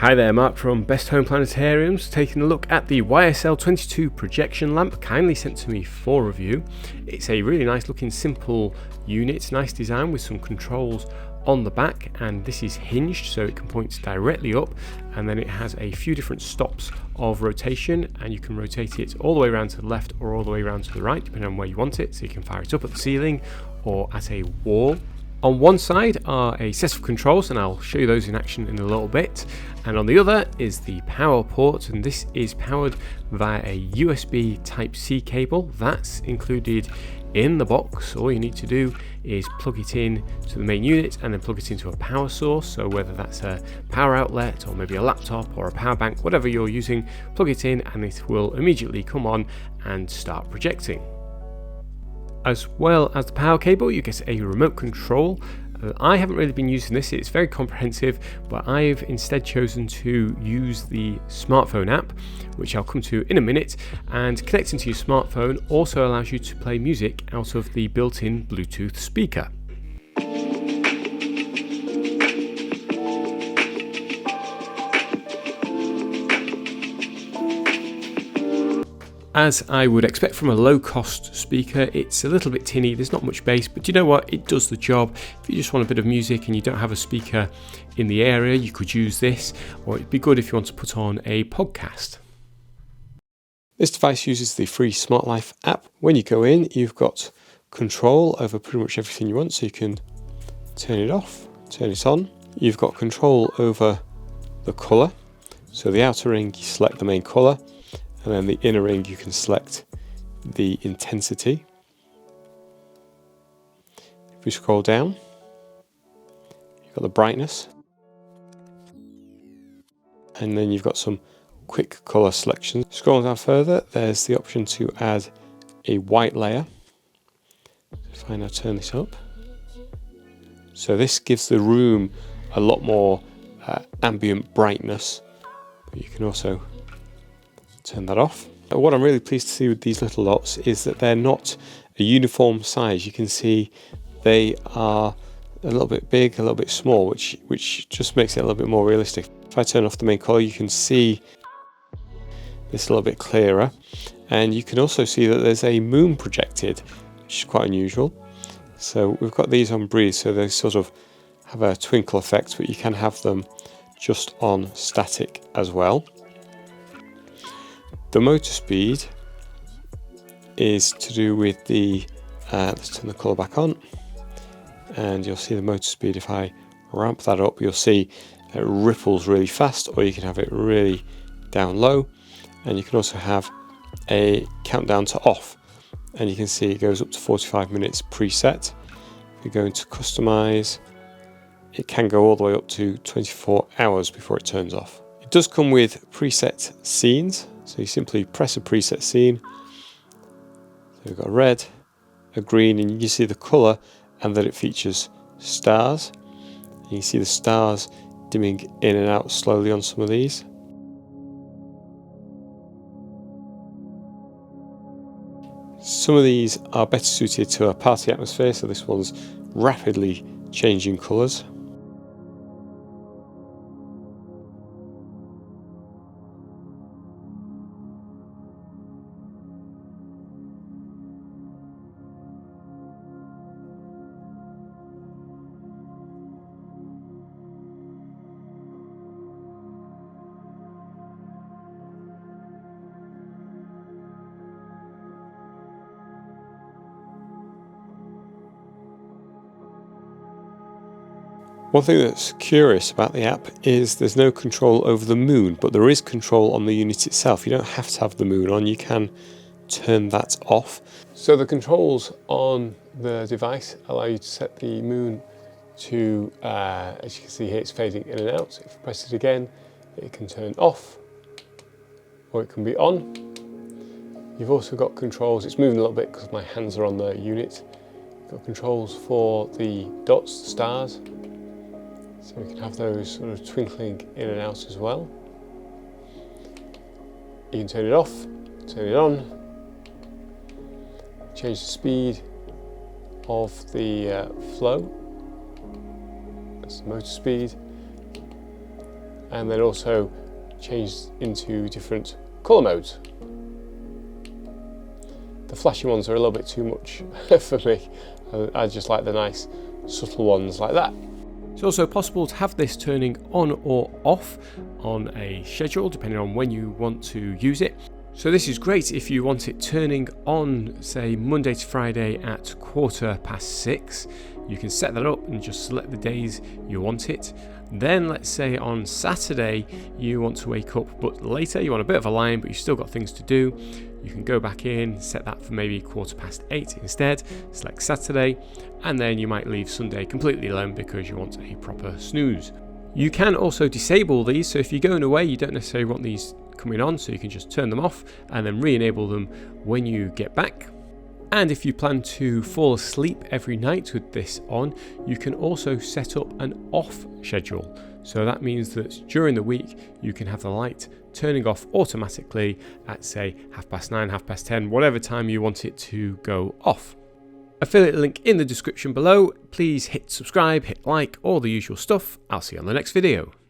Hi there, Mark from Best Home Planetariums, taking a look at the YSL22 projection lamp, kindly sent to me for review. It's a really nice looking simple unit, nice design with some controls on the back, and this is hinged so it can point directly up, and then it has a few different stops of rotation, and you can rotate it all the way around to the left or all the way around to the right depending on where you want it, so you can fire it up at the ceiling or at a wall. On one side are a set of controls, and I'll show you those in action in a little bit, and on the other is the power port, and this is powered via a USB Type-C cable that's included in the box. All you need to do is plug it in to the main unit and then plug it into a power source, so whether that's a power outlet or maybe a laptop or a power bank, whatever you're using, plug it in and it will immediately come on and start projecting. As well as the power cable, you get a remote control. I haven't really been using this, it's very comprehensive, but I've instead chosen to use the smartphone app, which I'll come to in a minute, and connecting to your smartphone also allows you to play music out of the built-in Bluetooth speaker. As I would expect from a low-cost speaker, it's a little bit tinny, there's not much bass, but you know what, it does the job. If you just want a bit of music and you don't have a speaker in the area, you could use this, or it'd be good if you want to put on a podcast. This device uses the free Smart Life app. When you go in, you've got control over pretty much everything you want, so you can turn it off, turn it on. You've got control over the colour, so the outer ring you select the main colour, and then the inner ring you can select the intensity. If we scroll down, you've got the brightness, and then you've got some quick colour selections. Scrolling down further, there's the option to add a white layer. If I now turn this up, so this gives the room a lot more ambient brightness, but you can also turn that off. What I'm really pleased to see with these little dots is that they're not a uniform size. You can see they are a little bit big, a little bit small, which just makes it a little bit more realistic. If I turn off the main colour, you can see this a little bit clearer, and you can also see that there's a moon projected, which is quite unusual. So we've got these on breeze, so they sort of have a twinkle effect, but you can have them just on static as well. The motor speed is to do with the, let's turn the colour back on, and you'll see the motor speed. If I ramp that up, you'll see it ripples really fast, or you can have it really down low, and you can also have a countdown to off, and you can see it goes up to 45 minutes preset. If you go into customize, it can go all the way up to 24 hours before it turns off. It does come with preset scenes. So you simply press a preset scene. So we've got a red, a green, and you can see the colour and that it features stars. You can see the stars dimming in and out slowly on some of these. Some of these are better suited to a party atmosphere, so this one's rapidly changing colours. One thing that's curious about the app is there's no control over the moon, but there is control on the unit itself. You don't have to have the moon on, you can turn that off. So the controls on the device allow you to set the moon to, as you can see here, it's fading in and out. If I press it again, it can turn off, or it can be on. You've also got controls, it's moving a little bit because my hands are on the unit. You've got controls for the dots, the stars. So we can have those sort of twinkling in and out as well. You can turn it off, turn it on, change the speed of the flow. That's the motor speed. and then also change into different colour modes. The flashy ones are a little bit too much for me. I just like the nice subtle ones like that. It's also possible to have this turning on or off on a schedule depending on when you want to use it. So this is great if you want it turning on, say, Monday to Friday at 6:15. You can set that up and just select the days you want it. Then let's say on Saturday you want to wake up but later, you want a bit of a line but you've still got things to do. You can go back in, set that for maybe 8:15 instead, select Saturday, and then you might leave Sunday completely alone because you want a proper snooze. You can also disable these, so if you're going away you don't necessarily want these coming on, so you can just turn them off and then re-enable them when you get back. And if you plan to fall asleep every night with this on, you can also set up an off schedule. So that means that during the week you can have the light turning off automatically at, say, 9:30, 10:30, whatever time you want it to go off. Affiliate link in the description below. Please hit subscribe, hit like, all the usual stuff. I'll see you on the next video.